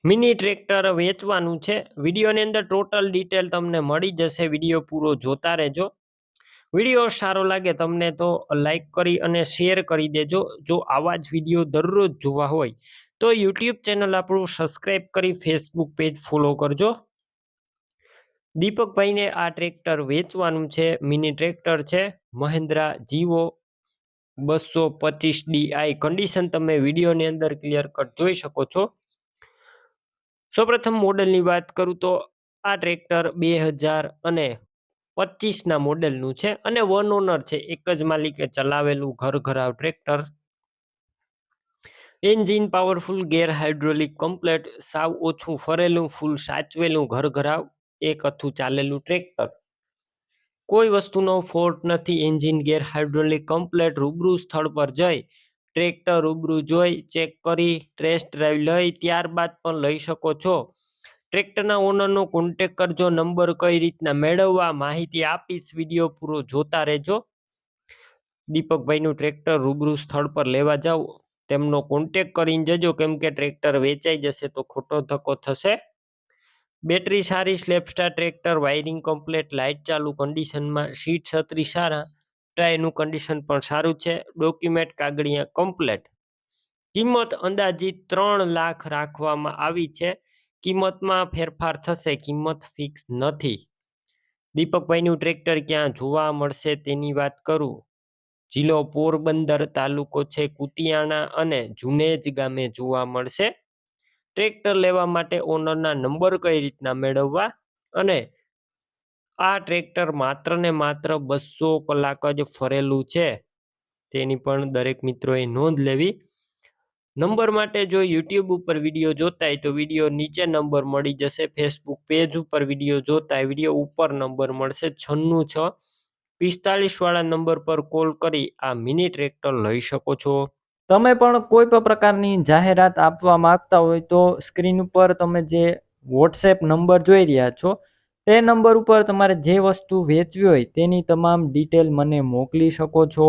Mini tractor વેચવાનું છે. વિડીયોની અંદર ટોટલ ડિટેલ તમને મળી જશે. વિડીયો પૂરો જોતા રહેજો. વિડીયો સારો લાગે તમને તો લાઈક કરી અને શેર કરી દેજો. જો આવા જ વિડીયો દરરોજ જોવા હોય તો યુટ્યુબ ચેનલ આપણું સબસ્ક્રાઈબ કરી ફેસબુક પેજ ફોલો કરજો. દીપકભાઈને આ ટ્રેક્ટર વેચવાનું છે. મિની ટ્રેક્ટર છે મહિન્દ્રા જીવો 225 DI. કન્ડિશન તમે વિડીયોની અંદર ક્લિયર કટ જોઈ શકો છો. સૌપ્રથમ મોડેલની વાત કરું તો આ ટ્રેક્ટર 2025ના મોડેલનું છે અને વન ઓનર છે. એક જ માલિકે ચલાવેલું ઘરઘરાવ tractor. Engine powerful, gear hydraulic complete, સાવ ઓછું ફરેલું, ફૂલ સાચવેલું ઘરઘરાવ એક અથું ચાલેલું ટ્રેક્ટર. કોઈ વસ્તુનો ફોલ્ટ નથી. એન્જિન ગેર હાઇડ્રોલિક કમ્પ્લેટ. રૂબરૂ સ્થળ પર જઈ ટ્રેક્ટર રૂબરૂ જોઈ ચેક કરી ટેસ્ટ ડ્રાઈવ લઈ ત્યારબાદ પણ લઈ શકો છો. ટ્રેક્ટરના ઓનરનો કોન્ટેક કરજો. નંબર કઈ રીતના મેળવવા માહિતી આપીશ. વિડીયો પૂરો જોતા રહેજો. દીપકભાઈનું ટ્રેક્ટર રૂબરૂ સ્થળ પર લેવા જાવ તેમનો કોન્ટેક કરીને જજો, કેમ કે ટ્રેક્ટર વેચાઈ જશે તો ખોટો ધક્કો થશે. બેટરી સારી, સ્લેપસ્ટાર ટ્રેક્ટર, વાયરિંગ કમ્પ્લેટ, લાઇટ ચાલુ કન્ડિશનમાં, સીટ છત્રી સારા, ટાયરનું કન્ડિશન પણ સારું છે. ડોક્યુમેન્ટ કાગળિયા કમ્પ્લેટ. કિંમત અંદાજિત 3 લાખ રાખવામાં આવી છે. કિંમતમાં ફેરફાર થશે. કિંમત ફિક્સ નથી. દીપકભાઈનું ટ્રેક્ટર ક્યાં જોવા મળશે તેની વાત કરું. જિલ્લો પોરબંદર, તાલુકો છે કુતિયાણા અને જુનેજ ગામે જોવા મળશે. ટ્રેક્ટર લેવા માટે ઓનરના નંબર કઈ રીતના મેળવવા અને આ ટ્રેક્ટર માત્ર ને માત્ર 200 કલાક જ ફરેલું છે તેની પણ દરેક મિત્રોએ નોંધ લેવી. નંબર માટે જો યુટ્યુબ ઉપર વિડીયો જોતા હોય તો વિડીયો નીચે નંબર મળી જશે. ફેસબુક પેજ ઉપર વિડીયો જોતા હોય વિડીયો ઉપર નંબર મળશે. 96 વાળા નંબર પર કોલ કરી આ મિની ટ્રેક્ટર લઈ શકો છો. તમે પણ કોઈ પણ પ્રકારની જાહેરાત આપવા માંગતા હોય તો સ્ક્રીન ઉપર તમે જે વોટ્સએપ નંબર જોઈ રહ્યા છો તે નંબર ઉપર તમારે જે વસ્તુ વેચવી હોય તેની તમામ ડિટેલ મને મોકલી શકો છો.